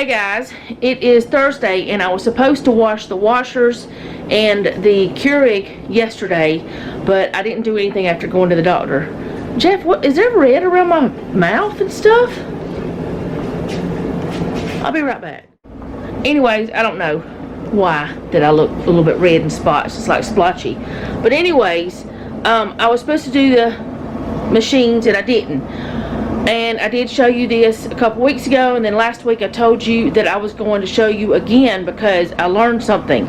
Hey guys, it is Thursday and I was supposed to wash the washers and the Keurig yesterday, but I didn't do anything after going to the doctor. Jeff, what is there red around my mouth and stuff? I'll be right back. Anyways, I don't know why that I look a little bit red in spots. It's like splotchy. But anyways, I was supposed to do the machines and I didn't. And I did show you this a couple weeks ago, and then last week I told you that I was going to show you again because I learned something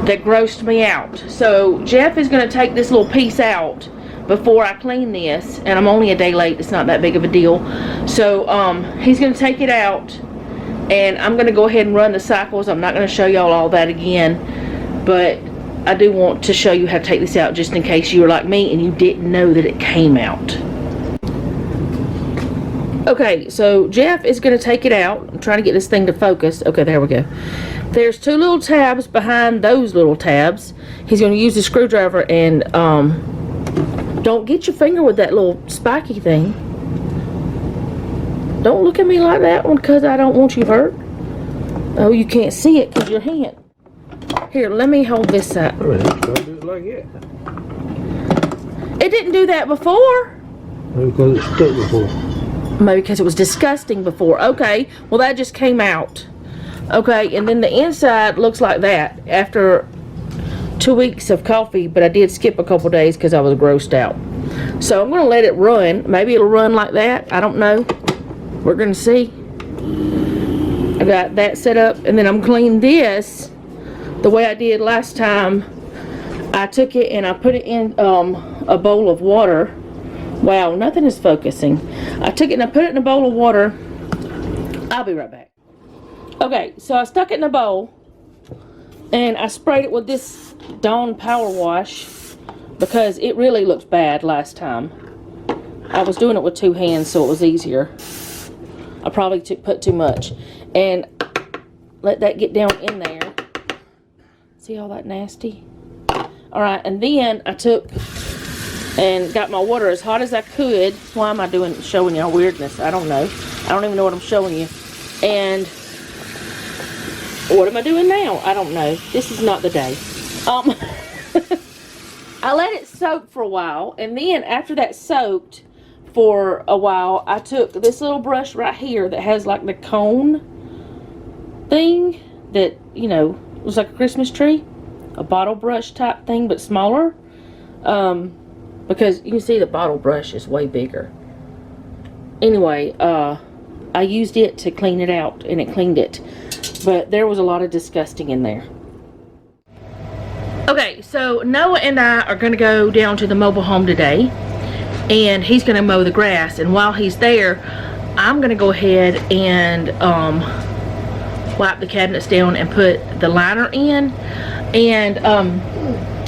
that grossed me out. So Jeff is going to take this little piece out before I clean this, and I'm only a day late. It's not that big of a deal. So he's going to take it out, and I'm going to go ahead and run the cycles. I'm not going to show y'all all that again, but I do want to show you how to take this out just in case you were like me and you didn't know that it came out. Okay, so Jeff is going to take it out. I'm trying to get this thing to focus. Okay, there we go. There's two little tabs behind those little tabs. He's going to use the screwdriver and don't get your finger with that little spiky thing. Don't look at me like that one because I don't want you hurt. Oh, you can't see it because your hand. Here, let me hold this side. Do it like that. It didn't do that before. Maybe because it's stuck before. Maybe because it was disgusting before. Okay, well that just came out. Okay, and then the inside looks like that after 2 weeks of coffee, but I did skip a couple days because I was grossed out. So I'm going to let it run. Maybe it'll run like that. I don't know. We're going to see. I got that set up, and then I'm cleaning this the way I did last time. I took it and I put it in a bowl of water. Wow, nothing is focusing. I took it and I put it in a bowl of water. I'll be right back. Okay, so I stuck it in a bowl and I sprayed it with this Dawn Power Wash because it really looked bad last time. I was doing it with two hands so it was easier. I probably put too much. And let that get down in there. See all that nasty? Alright, and then I took and got my water as hot as I could. Why am I showing y'all weirdness? I don't know. I don't even know what I'm showing you. And what am I doing now? I don't know. This is not the day. I let it soak for a while, and then after that soaked for a while, I took this little brush right here that has like the cone thing that, you know, looks like a Christmas tree. A bottle brush type thing, but smaller. Because you can see the bottle brush is way bigger. Anyway, I used it to clean it out, and it cleaned it. But there was a lot of disgusting in there. Okay, so Noah and I are going to go down to the mobile home today. And he's going to mow the grass. And while he's there, I'm going to go ahead and wipe the cabinets down and put the liner in. And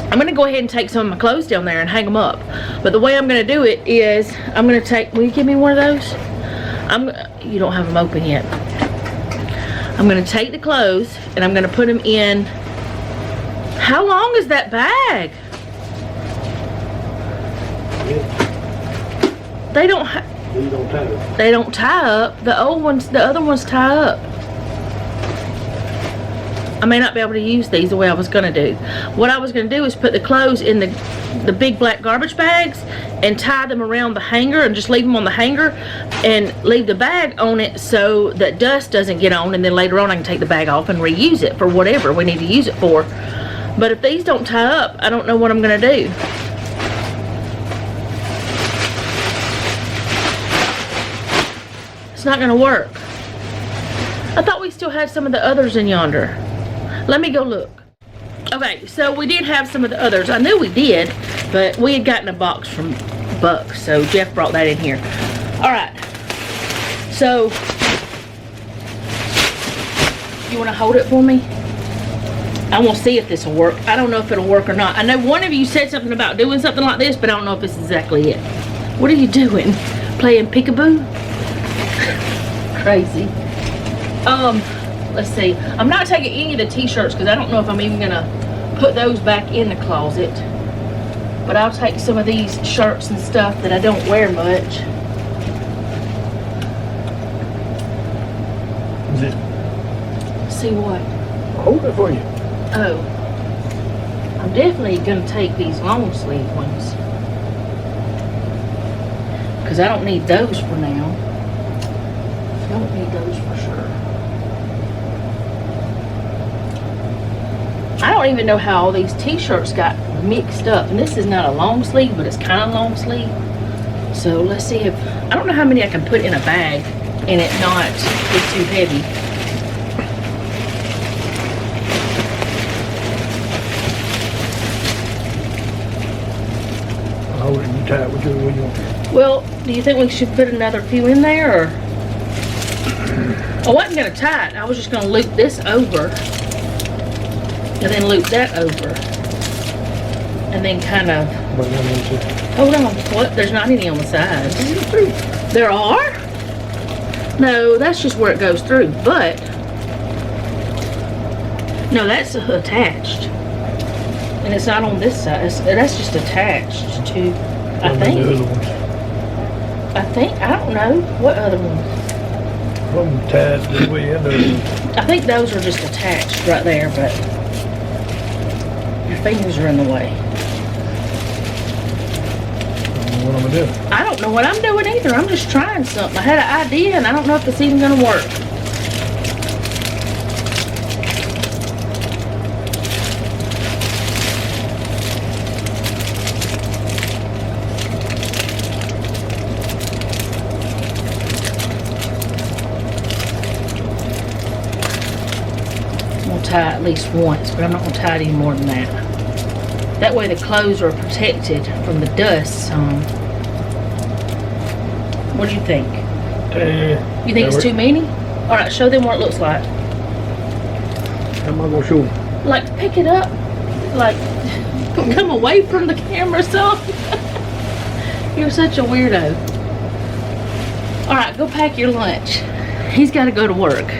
I'm going to go ahead and take some of my clothes down there and hang them up. But the way I'm going to do it is, I'm going to take, will you give me one of those? You don't have them open yet. I'm going to take the clothes and I'm going to put them in. How long is that bag? Yeah. They don't tie up. They don't tie up. The other ones tie up. I may not be able to use these the way I was going to do. What I was going to do is put the clothes in the big black garbage bags and tie them around the hanger and just leave them on the hanger and leave the bag on it so that dust doesn't get on, and then later on I can take the bag off and reuse it for whatever we need to use it for. But if these don't tie up, I don't know what I'm going to do. It's not going to work. I thought we still had some of the others in yonder. Let me go look. Okay, so we did have some of the others. I knew we did, but we had gotten a box from Buck, so Jeff brought that in here. Alright, so you want to hold it for me? I want to see if this will work. I don't know if it'll work or not. I know one of you said something about doing something like this, but I don't know if it's exactly it. What are you doing? Playing peekaboo? Crazy. Let's see. I'm not taking any of the t-shirts because I don't know if I'm even gonna put those back in the closet. But I'll take some of these shirts and stuff that I don't wear much. Is it See what? I'll hold it for you. Oh. I'm definitely gonna take these long sleeve ones. Because I don't need those for now. I don't need those for sure. I don't even know how all these t-shirts got mixed up. And this is not a long sleeve, but it's kind of long sleeve. So let's see if, I don't know how many I can put in a bag and it not get too heavy. I'll hold it and you tie it with your wheel. Well, do you think we should put another few in there, or? I wasn't gonna tie it. I was just gonna loop this over, and then loop that over, and then kind of. Hold on. What? There's not any on the sides. There are? No, that's just where it goes through. But no, that's attached, and it's not on this side. That's just attached to. I think. I don't know. What other ones? One tied this way and the other one. I think those are just attached right there, but your fingers are in the way. What am I doing? I don't know what I'm doing either. I'm just trying something. I had an idea and I don't know if it's even gonna work. Tie at least once, but I'm not going to tie it any more than that. That way the clothes are protected from the dust. What do you think? You think it's too many? All right, show them what it looks like. How am I going to show them? Like, pick it up. Like, come away from the camera, son. You're such a weirdo. All right, go pack your lunch. He's got to go to work.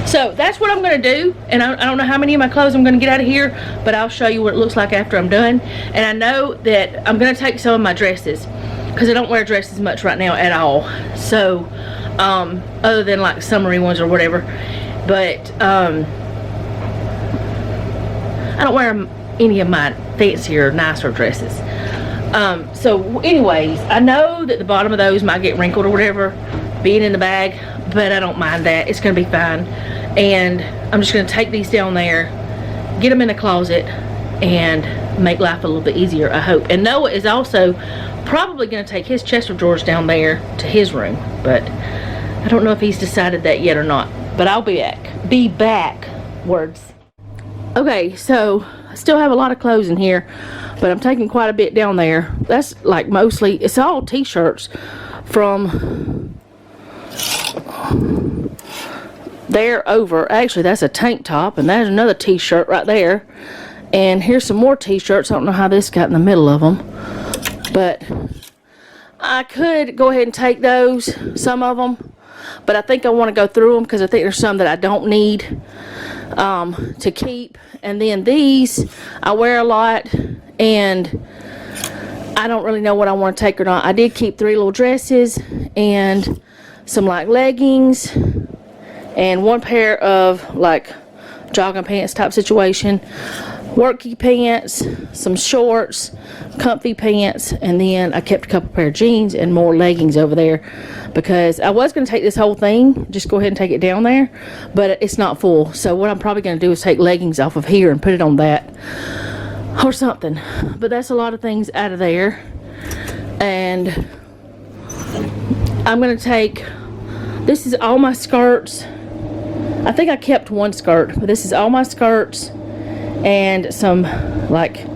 So that's what I'm going to do, and I don't know how many of my clothes I'm going to get out of here, but I'll show you what it looks like after I'm done. And I know that I'm going to take some of my dresses, because I don't wear dresses much right now at all. So, other than like summery ones or whatever, but I don't wear any of my fancier, nicer dresses. So anyways, I know that the bottom of those might get wrinkled or whatever, being in the bag, but I don't mind that. It's going to be fine. And I'm just going to take these down there, get them in the closet, and make life a little bit easier, I hope. And Noah is also probably going to take his chest of drawers down there to his room, but I don't know if he's decided that yet or not. But I'll be back. Be back. Words. Okay, so I still have a lot of clothes in here, but I'm taking quite a bit down there. That's like mostly, it's all t-shirts from there over. Actually, that's a tank top, and there's another t-shirt right there. And here's some more t-shirts. I don't know how this got in the middle of them, but I could go ahead and take those, some of them, but I think I want to go through them because I think there's some that I don't need to keep. And then these I wear a lot, and I don't really know what I want to take or not. I did keep 3 little dresses and some like leggings and one pair of like jogging pants type situation, worky pants, some shorts, comfy pants, and then I kept a couple pair of jeans and more leggings over there because I was going to take this whole thing, just go ahead and take it down there, but it's not full. So what I'm probably going to do is take leggings off of here and put it on that or something. But that's a lot of things out of there. And I'm going to take, this is all my skirts. I think I kept one skirt, but this is all my skirts and some like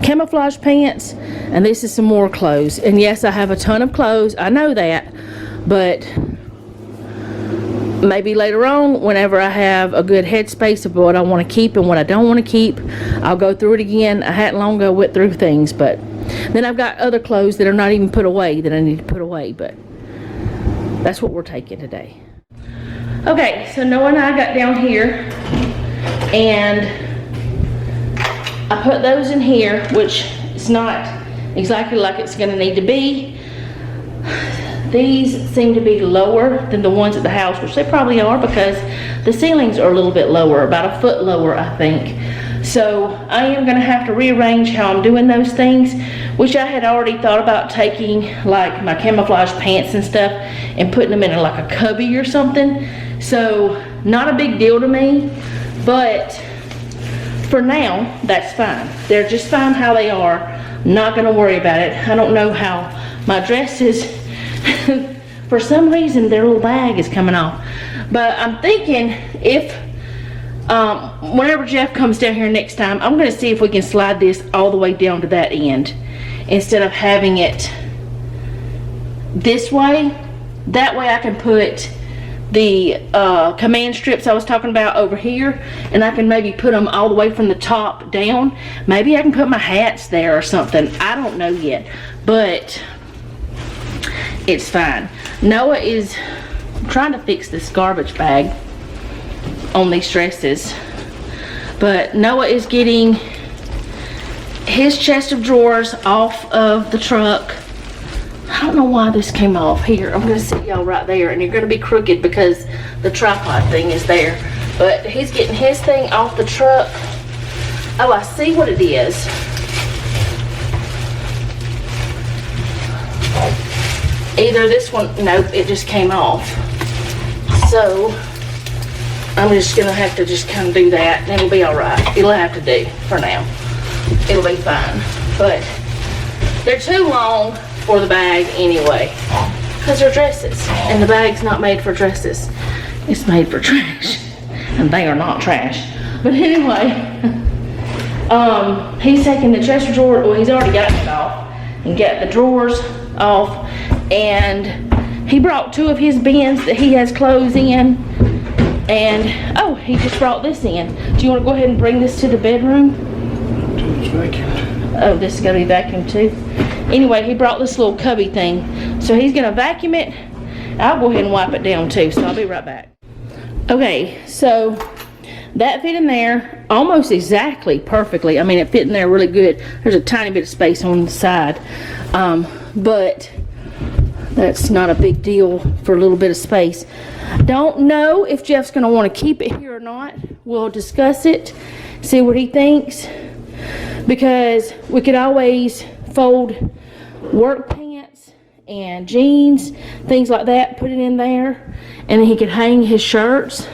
camouflage pants, and this is some more clothes. And yes, I have a ton of clothes, I know that, but maybe later on, whenever I have a good headspace of what I want to keep and what I don't want to keep, I'll go through it again. I hadn't long ago went through things, but then I've got other clothes that are not even put away that I need to put away, but that's what we're taking today. Okay, so Noah and I got down here, and I put those in here, which is not exactly like it's going to need to be. these seem to be lower than the ones at the house, which they probably are because the ceilings are a little bit lower, about a foot lower, I think. So I am gonna have to rearrange how I'm doing those things, which I had already thought about taking like my camouflage pants and stuff and putting them in like a cubby or something. So not a big deal to me, but for now, that's fine. They're just fine how they are. Not gonna worry about it. I don't know how my dresses, for some reason their little bag is coming off. But I'm thinking if, whenever Jeff comes down here next time, I'm gonna see if we can slide this all the way down to that end instead of having it this way. That way I can put the command strips I was talking about over here, and I can maybe put them all the way from the top down. Maybe I can put my hats there or something. I don't know yet, but it's fine. Noah is trying to fix this garbage bag on these dresses, but Noah is getting his chest of drawers off of the truck. I don't know why this came off. Here, I'm gonna sit y'all right there, and you're gonna be crooked because the tripod thing is there. But he's getting his thing off the truck. Oh, I see what it is. Either this one, nope, it just came off. So I'm just gonna have to just kind of do that, and it'll be all right. It'll have to do for now. It'll be fine. But they're too long for the bag anyway, because they're dresses, and the bag's not made for dresses. It's made for trash, and they are not trash. But anyway, he's taking the chest drawer, well, he's already gotten it off, and got the drawers off, and he brought 2 of his bins that he has clothes in, and oh, he just brought this in. Do you want to go ahead and bring this to the bedroom? It's vacuumed. Oh, this is gonna be vacuumed too. Anyway, he brought this little cubby thing, so he's gonna vacuum it. I'll go ahead and wipe it down too, so I'll be right back. Okay, so that fit in there almost exactly perfectly. I mean, it fit in there really good. There's a tiny bit of space on the side, but that's not a big deal for a little bit of space. Don't know if Jeff's gonna want to keep it here or not. We'll discuss it, see what he thinks, because we could always fold work pants and jeans, things like that, put it in there, and then he could hang his shirts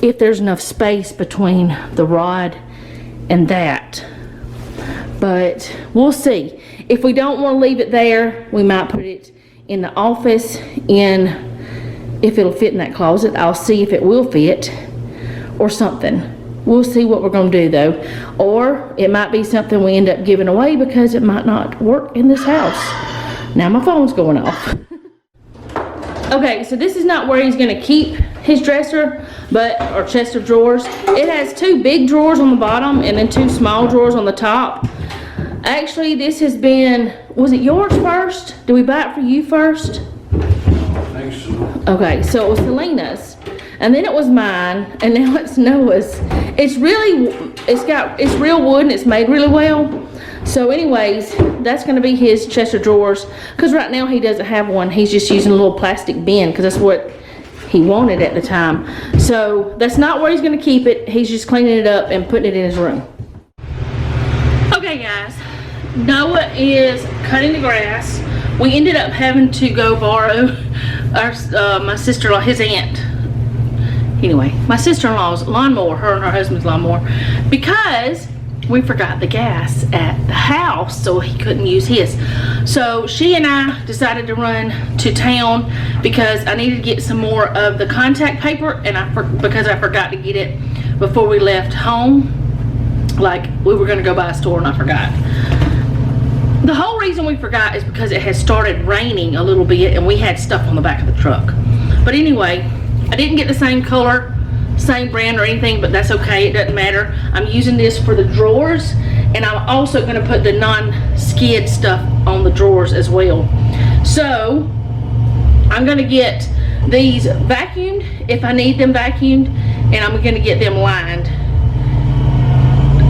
if there's enough space between the rod and that. But we'll see. If we don't want to leave it there, we might put it in the office, if it'll fit in that closet. I'll see if it will fit or something. We'll see what we're going to do though. Or it might be something we end up giving away because it might not work in this house. Now my phone's going off. Okay, so this is not where he's going to keep his dresser, or chest of drawers. It has 2 big drawers on the bottom and then 2 small drawers on the top. Actually, this has been, was it yours first? Did we buy it for you first? I think so. Okay, so it was Selena's, and then it was mine, and now it's Noah's. It's real wood and it's made really well. So anyways, that's gonna be his chest of drawers, because right now he doesn't have one. He's just using a little plastic bin because that's what he wanted at the time. So that's not where he's gonna keep it. He's just cleaning it up and putting it in his room. Okay guys, Noah is cutting the grass. We ended up having to go borrow my sister-in-law, his aunt. Anyway, my sister-in-law's lawnmower, her and her husband's lawnmower, because we forgot the gas at the house, so he couldn't use his. So she and I decided to run to town because I needed to get some more of the contact paper, and because I forgot to get it before we left home. Like, we were gonna go by a store and I forgot. The whole reason we forgot is because it had started raining a little bit and we had stuff on the back of the truck. But anyway, I didn't get the same color, same brand or anything, but that's okay, it doesn't matter. I'm using this for the drawers, and I'm also going to put the non-skid stuff on the drawers as well. So I'm going to get these vacuumed if I need them vacuumed, and I'm going to get them lined,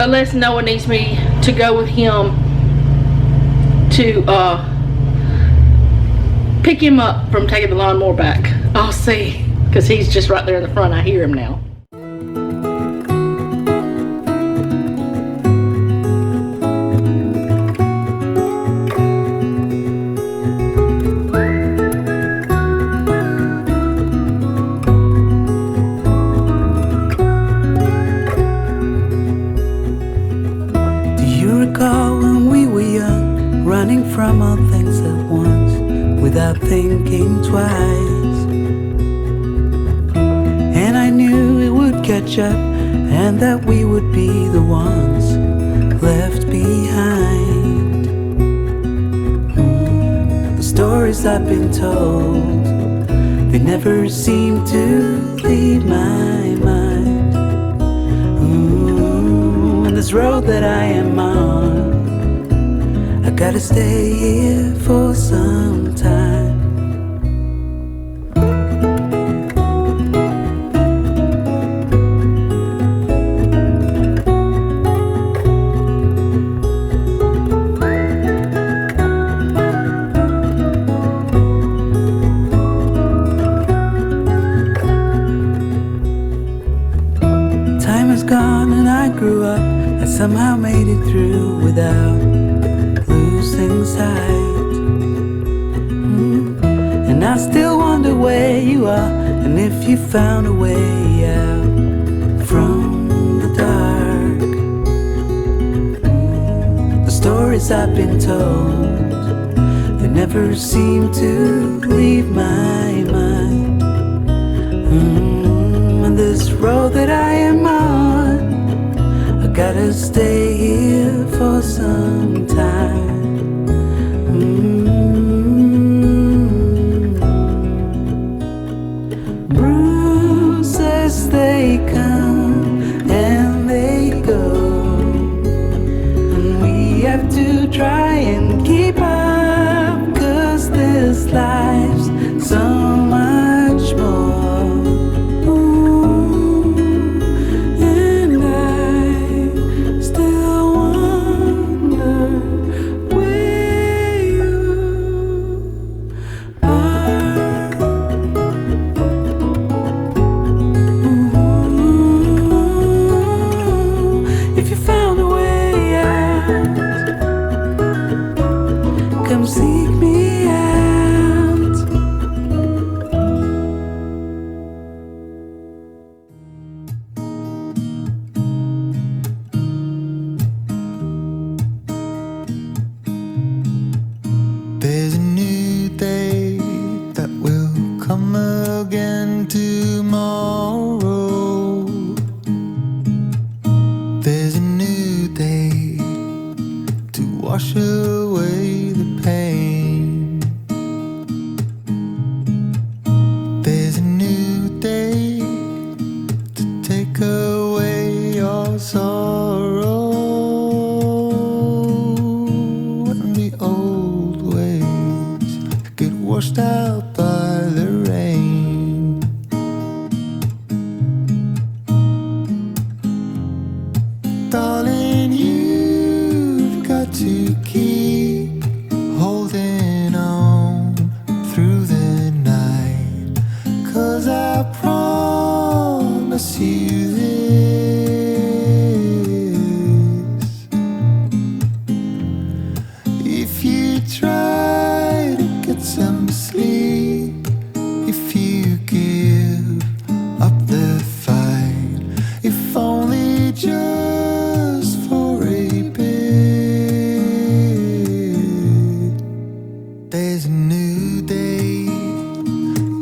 unless Noah needs me to go with him to pick him up from taking the lawnmower back. I'll see, because he's just right there in the front. I hear him now. Running from all things at once without thinking twice. And I knew it would catch up and that we would be the ones left behind. The stories I've been told, they never seem to leave my mind. And this road that I am on, I gotta stay here for some time. Time is gone and I grew up. I somehow made it through without losing sight. And I still wonder where you are, and if you found a way out from the dark. The stories I've been told, they never seem to leave my mind. And this road that I am on, I gotta stay here for some time. Bruises, they come and they go, and we have to try and keep up, 'cause this life's so much more. And I still wonder where you are. If you found a way out, come seek me out. There's a new day that will come again tomorrow. There's a new day to wash away the pain. There's a new day to take away your sorrow, and the old ways get washed out by the rain. Darling, you've got to keep holding on through the night, 'cause I promise you this: if you try to get some sleep, if you give up the fight, if only just for a bit, there's a new day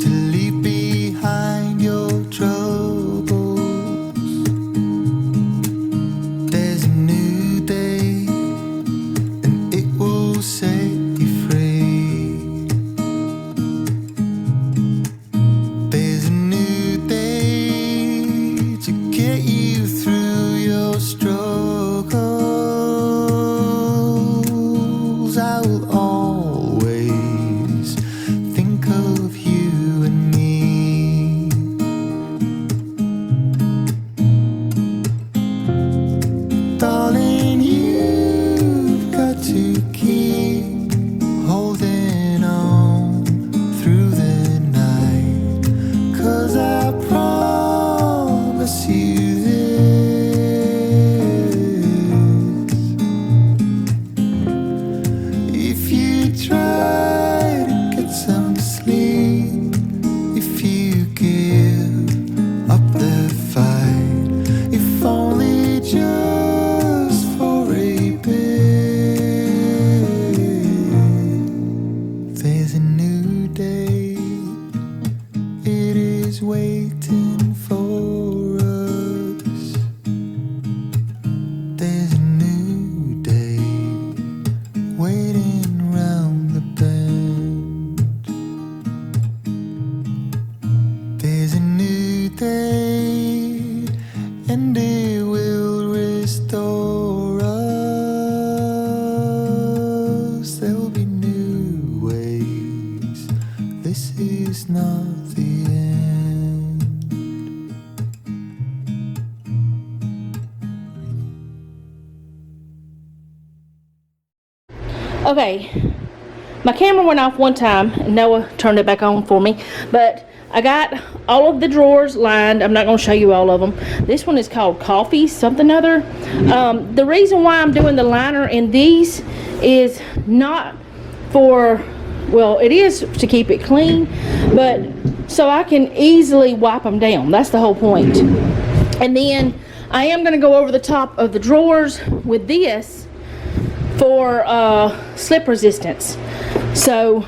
to leave behind your troubles. There's a new day, and it will set you free. There's a new day to get you through your struggles. I will always There's a new day, it is waiting for us. There's a new day, waiting round the bend. There's a new day, and it will restore us. There'll be new ways. This is not the end. Okay, my camera went off one time and Noah turned it back on for me, but I got all of the drawers lined. I'm not going to show you all of them. This one is called Coffee something other. The reason why I'm doing the liner in these is not for, well, it is to keep it clean, but so I can easily wipe them down. That's the whole point. And then I am going to go over the top of the drawers with this for slip resistance. So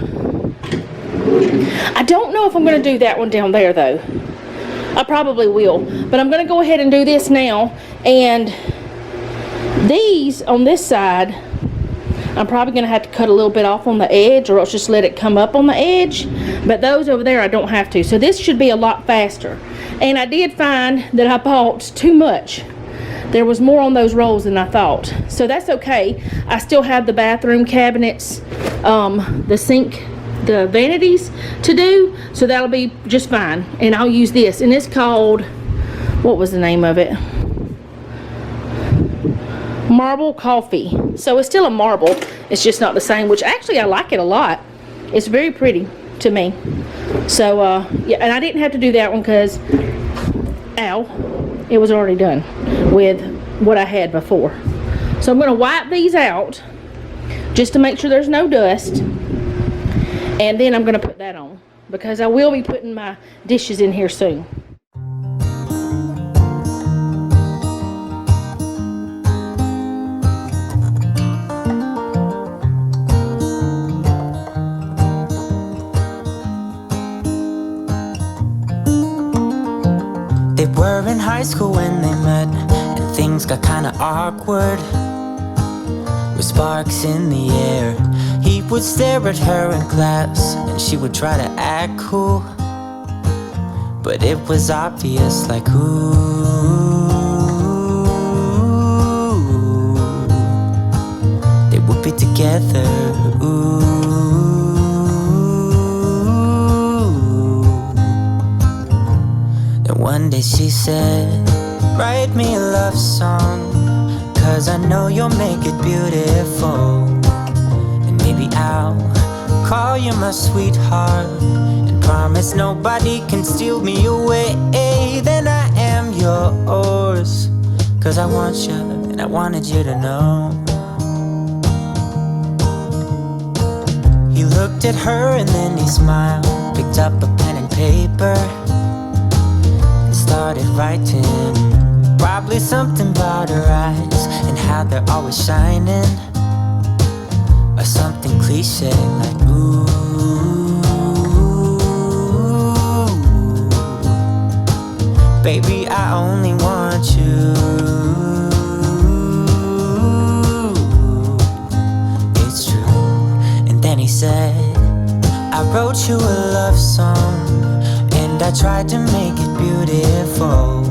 I don't know if I'm going to do that one down there though. I probably will, but I'm going to go ahead and do this now. And these on this side, I'm probably going to have to cut a little bit off on the edge, or else just let it come up on the edge. But those over there I don't have to. So this should be a lot faster. And I did find that I bought too much. There was more on those rolls than I thought. So that's okay. I still have the bathroom cabinets, the sink, the vanities to do. So that'll be just fine. And I'll use this. And it's called, what was the name of it? Marble Coffee. So it's still a marble. It's just not the same, which actually I like it a lot. It's very pretty to me. So, yeah, and I didn't have to do that one because, ow, it was already done with what I had before. So I'm going to wipe these out just to make sure there's no dust. And then I'm going to put that on because I will be putting my dishes in here soon. They were in high school when they met, and things got kinda awkward. With sparks in the air, he would stare at her in class, and she would try to act cool. But it was obvious, like, ooh, they would be together, ooh. One day she said, write me a love song, 'cause I know you'll make it beautiful. And maybe I'll call you my sweetheart, and promise nobody can steal me away. Then I am yours, 'cause I want you, and I wanted you to know. He looked at her and then he smiled, picked up a pen and paper, started writing. Probably something about her eyes and how they're always shining, or something cliche like ooh. Baby, I only want you. It's true. And then he said, I wrote you a love song, and I tried to make it beautiful.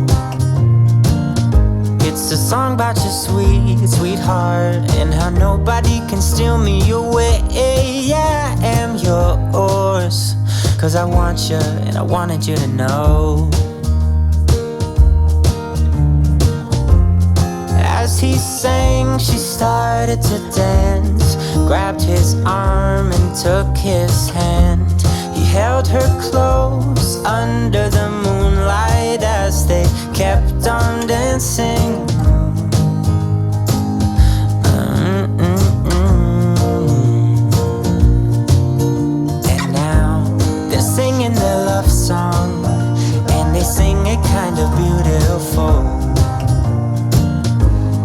It's a song about your sweet, sweetheart, and how nobody can steal me away. Yeah, I am yours, 'cause I want you, and I wanted you to know. As he sang, she started to dance, grabbed his arm and took his hand. He held her close under the moonlight as they kept on dancing. And now they're singing their love song, and they sing it kind of beautiful,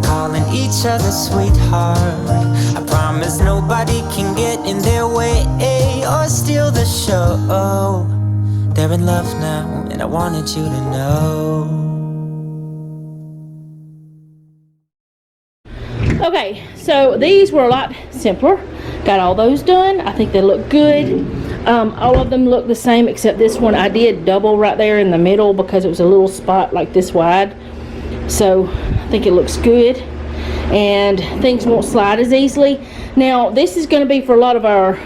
calling each other sweetheart. I promise nobody can get in their way. you're still the show. They're in love now, and I wanted you to know. Okay, so these were a lot simpler. Got all those done. I think they look good. All of them look the same except this one. I did double right there in the middle because it was a little spot like this wide. So I think it looks good. And things won't slide as easily. Now, this is going to be for a lot of our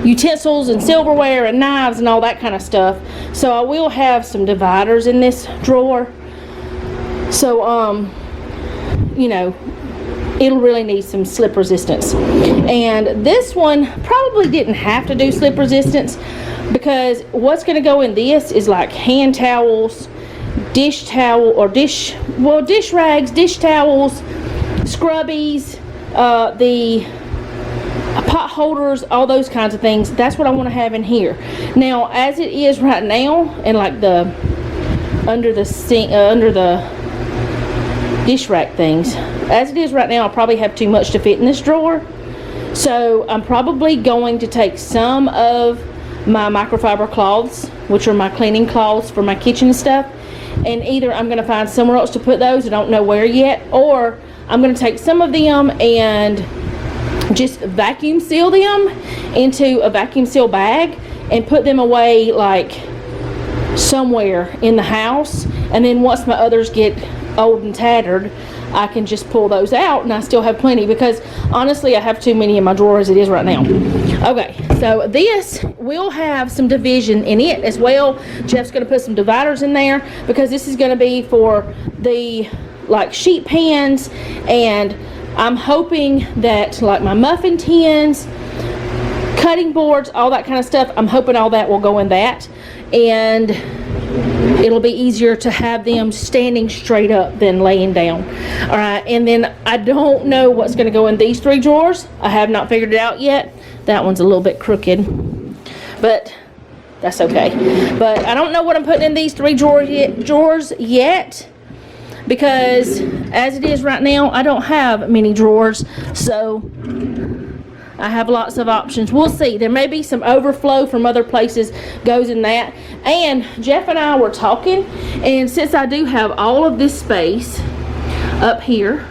utensils and silverware and knives and all that kind of stuff. So I will have some dividers in this drawer. So, you know, it'll really need some slip resistance. And this one probably didn't have to do slip resistance because what's going to go in this is like hand towels, dish rags, dish towels, scrubbies, the pot holders, all those kinds of things. That's what I want to have in here. Now, as it is right now, and like the under the sink, under the dish rack things, as it is right now, I'll probably have too much to fit in this drawer. So I'm probably going to take some of my microfiber cloths, which are my cleaning cloths for my kitchen and stuff, and either I'm going to find somewhere else to put those, I don't know where yet, or I'm going to take some of them and just vacuum seal them into a vacuum seal bag and put them away like somewhere in the house, and then once my others get old and tattered, I can just pull those out and I still have plenty, because honestly I have too many in my drawer as it is right now. Okay, so this will have some division in it as well. Jeff's going to put some dividers in there because this is going to be for the like sheet pans, and I'm hoping that like my muffin tins, cutting boards, all that kind of stuff, I'm hoping all that will go in that, and it'll be easier to have them standing straight up than laying down. All right, and then I don't know what's going to go in these three drawers. I have not figured it out yet. That one's a little bit crooked, but that's okay. But I don't know what I'm putting in these three drawers yet, because as it is right now, I don't have many drawers, so I have lots of options. We'll see. There may be some overflow from other places goes in that. And Jeff and I were talking, and since I do have all of this space up here,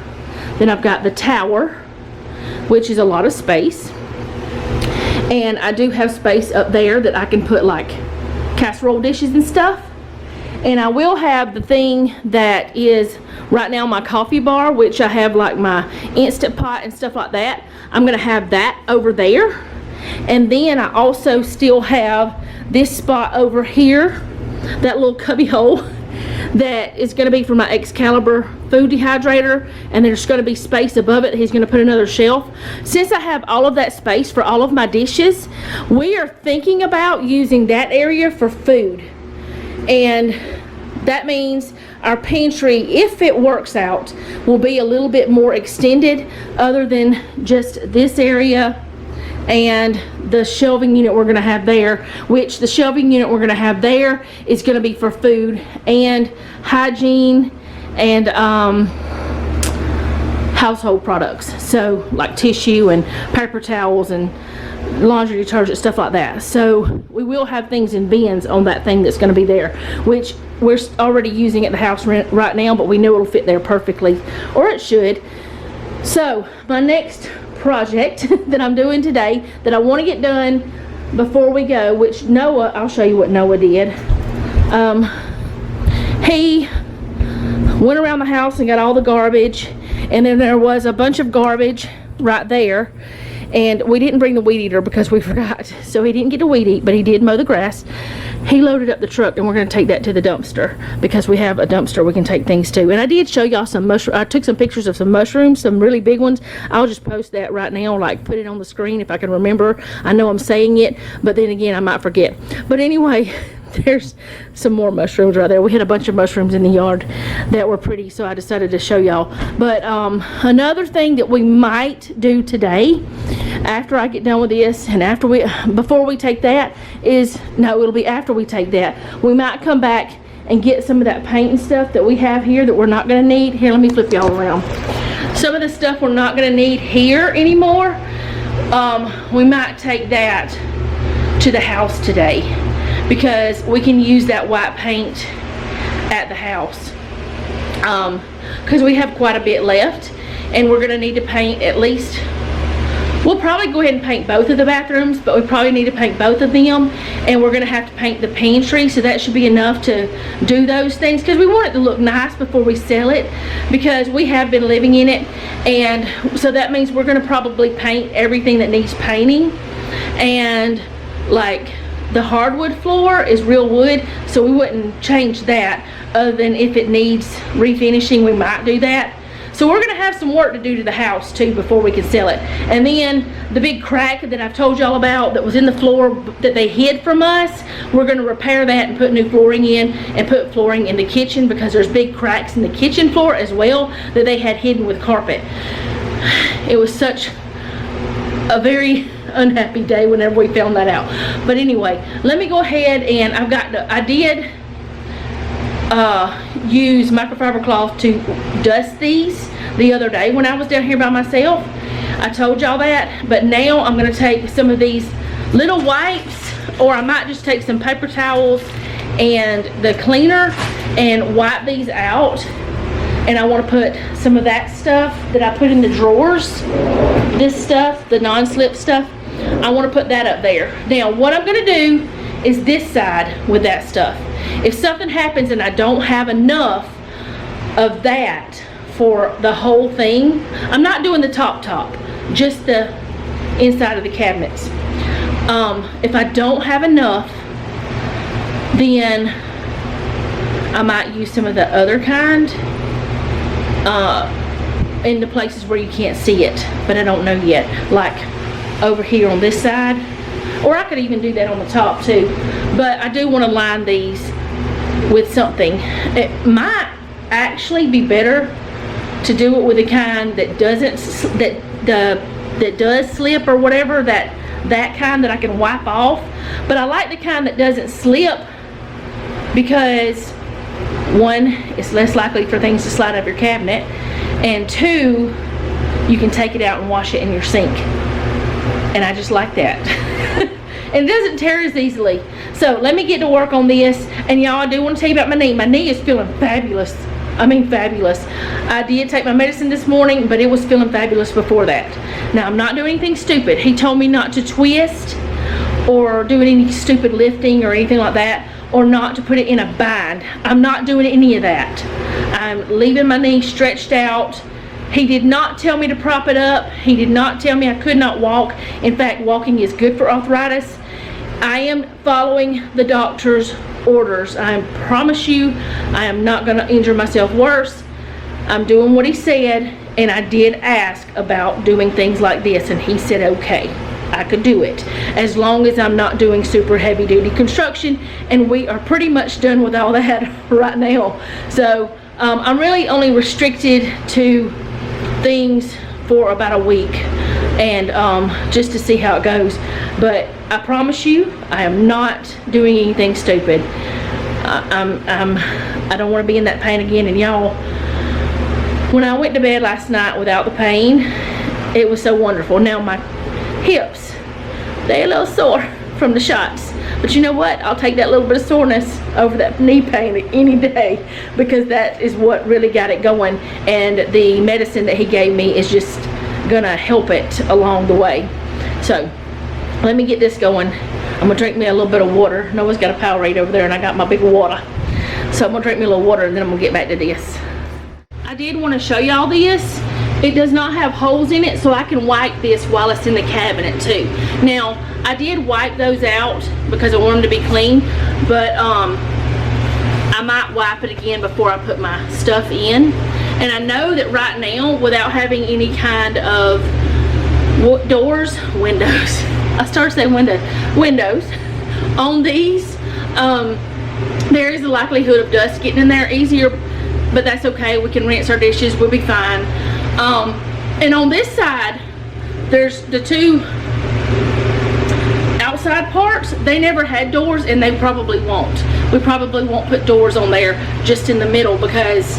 then I've got the tower, which is a lot of space, and I do have space up there that I can put like casserole dishes and stuff. And I will have the thing that is right now my coffee bar, which I have like my Instant Pot and stuff like that. I'm going to have that over there. And then I also still have this spot over here, that little cubby hole that is going to be for my Excalibur food dehydrator, and there's going to be space above it. He's going to put another shelf. Since I have all of that space for all of my dishes, we are thinking about using that area for food. And that means our pantry, if it works out, will be a little bit more extended other than just this area and the shelving unit we're going to have there, which the shelving unit we're going to have there is going to be for food and hygiene and household products. So like tissue and paper towels and laundry detergent, stuff like that. So we will have things in bins on that thing that's going to be there, which we're already using at the house right now, but we know it'll fit there perfectly, or it should. So my next project that I'm doing today that I want to get done before we go, which Noah, I'll show you what Noah did. He went around the house and got all the garbage, and then there was a bunch of garbage right there, and we didn't bring the weed eater because we forgot, so he didn't get to weed eat, but he did mow the grass. He loaded up the truck, and we're going to take that to the dumpster because we have a dumpster we can take things to. And I did show y'all some mushroom. I took some pictures of some mushrooms, some really big ones. I'll just post that right now, like put it on the screen if I can remember. I know I'm saying it, but then again I might forget. But anyway, there's some more mushrooms right there. We had a bunch of mushrooms in the yard that were pretty, so I decided to show y'all. But another thing that we might do today after I get done with this, and before we take that is, no, it'll be after we take that, we might come back and get some of that paint and stuff that we have here that we're not going to need. Here, let me flip y'all around. Some of the stuff we're not going to need here anymore, we might take that to the house today, because we can use that white paint at the house. Because we have quite a bit left, and we're gonna need to paint at least, we'll probably go ahead and paint both of the bathrooms, but we probably need to paint both of them, and we're gonna have to paint the pantry, so that should be enough to do those things, because we want it to look nice before we sell it, because we have been living in it. And so that means we're gonna probably paint everything that needs painting. And like the hardwood floor is real wood, so we wouldn't change that, other than if it needs refinishing, we might do that. So we're gonna have some work to do to the house too before we can sell it. And then the big crack that I've told y'all about that was in the floor that they hid from us, we're gonna repair that and put new flooring in, and put flooring in the kitchen, because there's big cracks in the kitchen floor as well that they had hidden with carpet. It was such a very unhappy day whenever we found that out. But anyway, let me go ahead, and I did use microfiber cloth to dust these the other day when I was down here by myself. I told y'all that. But now I'm going to take some of these little wipes, or I might just take some paper towels and the cleaner and wipe these out. And I want to put some of that stuff that I put in the drawers, this stuff, the non-slip stuff, I want to put that up there. Now what I'm going to do is this side with that stuff. If something happens and I don't have enough of that for the whole thing, I'm not doing the top, just the inside of the cabinets. If I don't have enough, then I might use some of the other kind in the places where you can't see it, but I don't know yet, like over here on this side, or I could even do that on the top too. But I do want to line these with something. It might actually be better to do it with the kind that doesn't, that does slip or whatever, that kind that I can wipe off. But I like the kind that doesn't slip, because one, it's less likely for things to slide out of your cabinet, and two, you can take it out and wash it in your sink. And I just like that. And it doesn't tear as easily. So let me get to work on this. And y'all, I do want to tell you about my knee. My knee is feeling fabulous. I mean fabulous. I did take my medicine this morning, but it was feeling fabulous before that. Now I'm not doing anything stupid. He told me not to twist or do any stupid lifting or anything like that, or not to put it in a bind. I'm not doing any of that. I'm leaving my knee stretched out. He did not tell me to prop it up. He did not tell me I could not walk. In fact, walking is good for arthritis. I am following the doctor's orders. I promise you, I am not going to injure myself worse. I'm doing what he said, and I did ask about doing things like this, and he said okay, I could do it, as long as I'm not doing super heavy duty construction, and we are pretty much done with all that right now. So I'm really only restricted to things for about a week, and just to see how it goes. But I promise you, I am not doing anything stupid. I don't want to be in that pain again. And y'all, when I went to bed last night without the pain, it was so wonderful. Now my hips, they're a little sore from the shots, but you know what, I'll take that little bit of soreness over that knee pain any day, because that is what really got it going, and the medicine that he gave me is just gonna help it along the way. So let me get this going. I'm gonna drink me a little bit of water. Noah's got a Powerade over there, and I got my big water, so I'm gonna drink me a little water, and then I'm gonna get back to this. I did want to show y'all this. It does not have holes in it, so I can wipe this while it's in the cabinet too. Now, I did wipe those out because I want them to be clean, but I might wipe it again before I put my stuff in. And I know that right now, without having any kind of windows, I started saying windows on these, there is a likelihood of dust getting in there easier, but that's okay. We can rinse our dishes, we'll be fine. And on this side, there's the two outside parts. They never had doors, and they probably won't. We probably won't put doors on there, just in the middle, because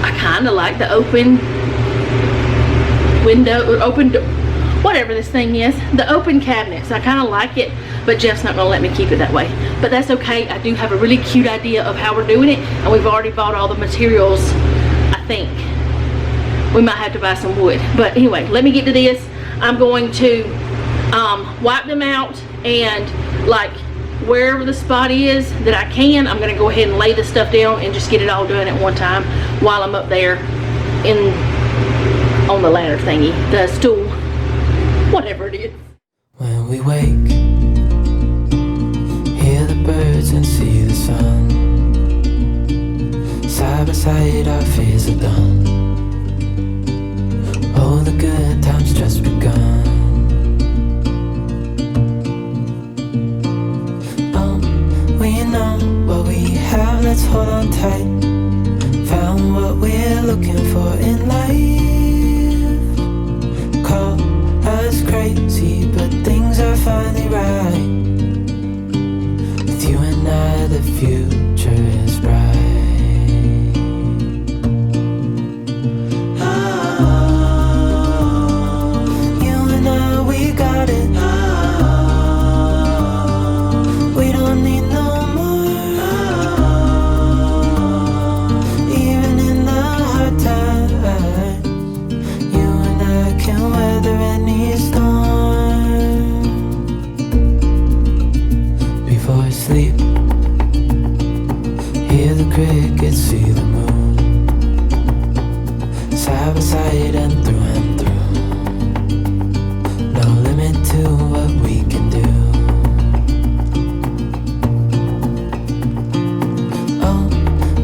I kind of like the open window, or open, whatever this thing is, the open cabinets. I kind of like it but Jeff's not gonna let me keep it that way. But that's okay. I do have a really cute idea of how we're doing it, and we've already bought all the materials. I think we might have to buy some wood, but anyway, let me get to this. I'm going to wipe them out, and like wherever the spot is that I can, I'm gonna go ahead and lay the stuff down and just get it all done at one time while I'm up there on the ladder thingy, the stool, whatever it is. When we wake, hear the birds and see the sun. Side by side our fears are done. Oh, the good times just begun. We know what we have, let's hold on tight. Found what we're looking for in life. Call us crazy, but things are finally right. With you and I, the future is bright. You and I, we got it. We don't need no more. Even in the hard times, you and I can weather any storm. Before I sleep, hear the crickets, see the moon. Side by side and through. No limit to what we can do.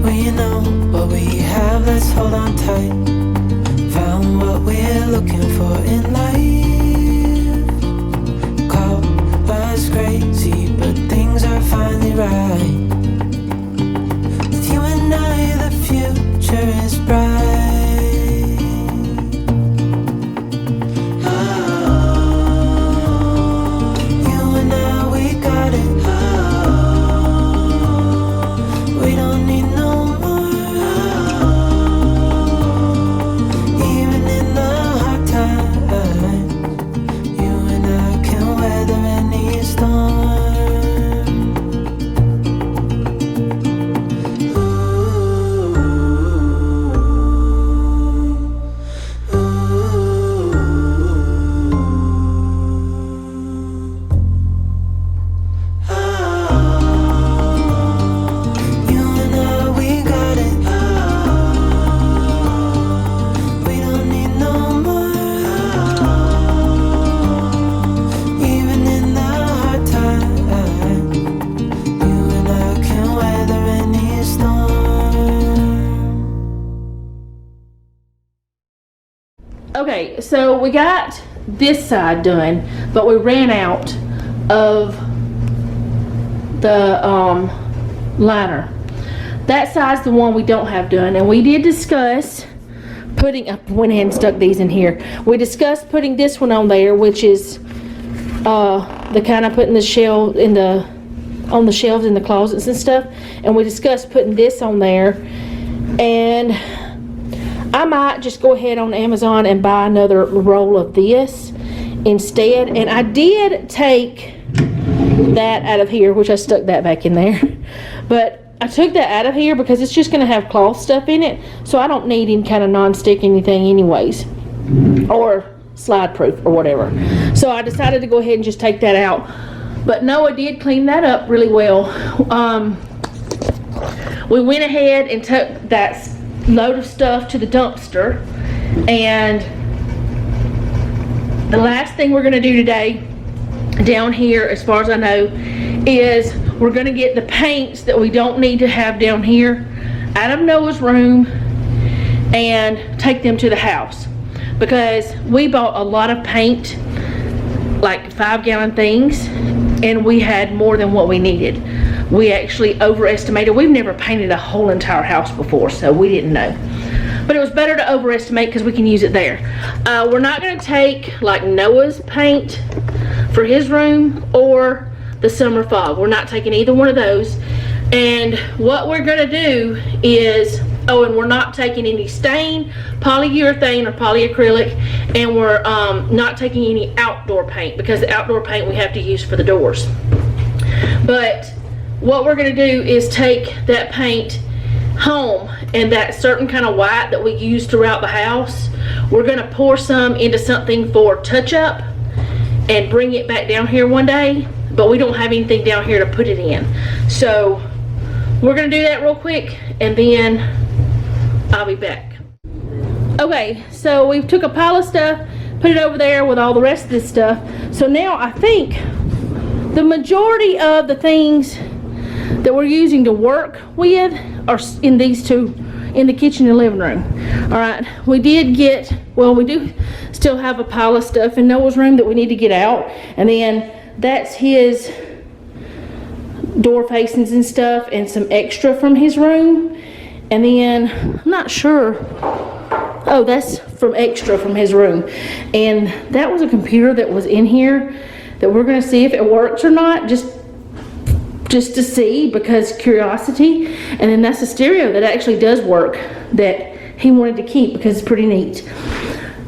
We know what we have, let's hold on tight. Found what we're looking for in life. Call us crazy, but things are finally right. With you and I, the future is bright. You and I, we got it. We don't need no more. Even in the hard times, you and I can weather any storm. You and I, we got it. We don't need no more. Even in the hard times, you and I can weather any storm. Okay, so we got this side done, but we ran out of the liner. That side's the one we don't have done, and we did discuss putting, I went ahead and stuck these in here. We discussed putting this one on there, which is the kind I put in the shelf, on the shelves in the closets and stuff, and we discussed putting this on there. And I might just go ahead on Amazon and buy another roll of this instead. And I did take that out of here, which I stuck that back in there. But I took that out of here because it's just going to have cloth stuff in it. So I don't need any kind of non-stick anything anyways. Or slide proof or whatever. So I decided to go ahead and just take that out. But Noah did clean that up really well. We went ahead and took that load of stuff to the dumpster, and the last thing we're going to do today down here, as far as I know, is we're going to get the paints that we don't need to have down here out of Noah's room and take them to the house, because we bought a lot of paint, like 5-gallon things, and we had more than what we needed. We actually overestimated. We've never painted a whole entire house before, so we didn't know. But it was better to overestimate because we can use it there. We're not going to take like Noah's paint for his room or the summer fog. We're not taking either one of those. And what we're going to do is Oh, and we're not taking any stain, polyurethane or polyacrylic, and we're not taking any outdoor paint, because the outdoor paint we have to use for the doors. But what we're going to do is take that paint home, and that certain kind of white that we use throughout the house, we're going to pour some into something for touch-up and bring it back down here one day, but we don't have anything down here to put it in. So we're going to do that real quick, and then I'll be back. Okay, so we took a pile of stuff, put it over there with all the rest of this stuff. So now I think the majority of the things that we're using to work with are in these two, in the kitchen and living room. All right, we did get, well, we do still have a pile of stuff in Noah's room that we need to get out, and then that's his door facings and stuff, and some extra from his room. And then I'm not sure, oh, that's from extra from his room, and that was a computer that was in here that we're going to see if it works or not, just to see, because curiosity. And then that's a stereo that actually does work, that he wanted to keep because it's pretty neat.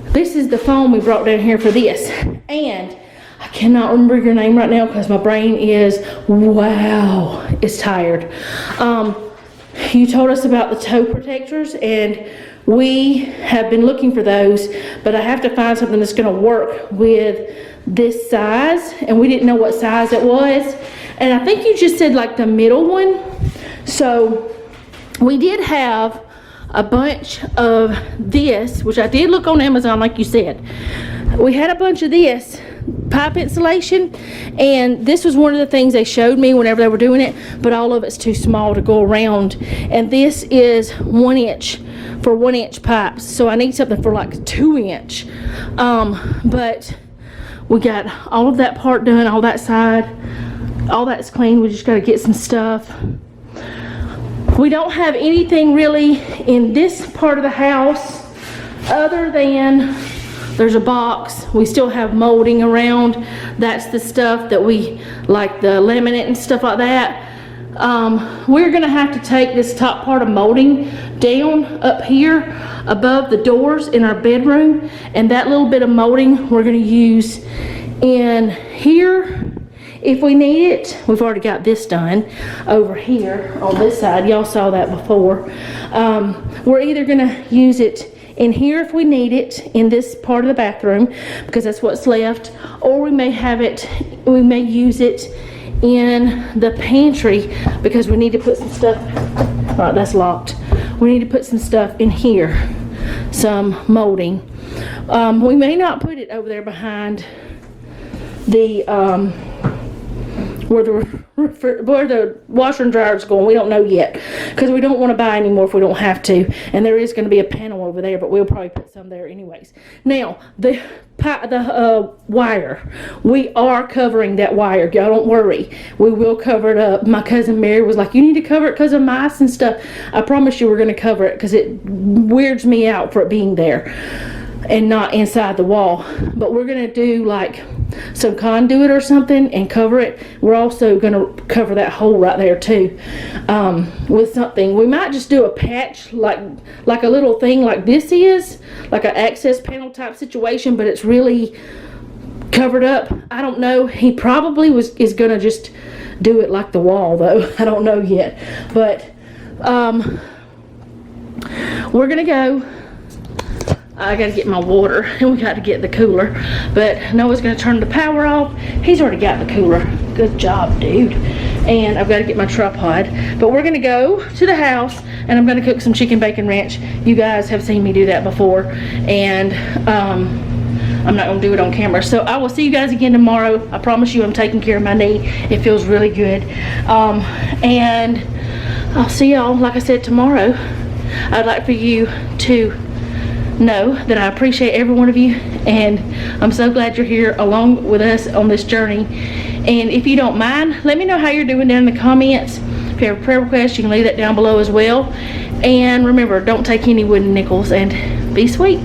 This is the phone we brought down here for this, and I cannot remember your name right now because my brain is, wow, it's tired. You told us about the toe protectors, and we have been looking for those, but I have to find something that's going to work with this size, and we didn't know what size it was. And I think you just said like the middle one. So we did have a bunch of this, which I did look on Amazon like you said. We had a bunch of this pipe insulation, and this was one of the things they showed me whenever they were doing it, but all of it's too small to go around. And this is 1 inch for 1 inch pipes, so I need something for like 2 inch. But we got all of that part done, all that side, all that's clean. We just got to get some stuff. We don't have anything really in this part of the house other than there's a box. We still have molding around. That's the stuff that we like, the laminate and stuff like that. We're gonna have to take this top part of molding down up here above the doors in our bedroom, and that little bit of molding we're gonna use in here if we need it. We've already got this done over here on this side. Y'all saw that before. We're either gonna use it in here if we need it in this part of the bathroom, because that's what's left, or we may use it in the pantry because we need to put some stuff. All right, that's locked. We need to put some stuff in here, some molding. We may not put it over there behind the where the washer and dryer is going. We don't know yet, because we don't want to buy any more if we don't have to. And there is going to be a panel over there, but we'll probably put some there anyways. Now the wire, we are covering that wire. Y'all don't worry, we will cover it up. My cousin Mary was like, you need to cover it because of mice and stuff. I promise you we're going to cover it, because it weirds me out for it being there and not inside the wall. But we're going to do like some conduit or something and cover it. We're also going to cover that hole right there too, with something. We might just do a patch, like a little thing like this is, like an access panel type situation, but it's really covered up. I don't know. He probably is going to just do it like the wall though. I don't know yet. But we're going to go. I gotta get my water, and we got to get the cooler. But Noah's gonna turn the power off. He's already got the cooler. Good job, dude. And I've got to get my tripod. But we're gonna go to the house, and I'm gonna cook some chicken bacon ranch. You guys have seen me do that before, and I'm not gonna do it on camera. So I will see you guys again tomorrow. I promise you I'm taking care of my knee. It feels really good. And I'll see y'all, like I said, tomorrow. I'd like for you to know that I appreciate every one of you, and I'm so glad you're here along with us on this journey. And if you don't mind, let me know how you're doing down in the comments. If you have a prayer request, you can leave that down below as well. And remember, don't take any wooden nickels, and be sweet.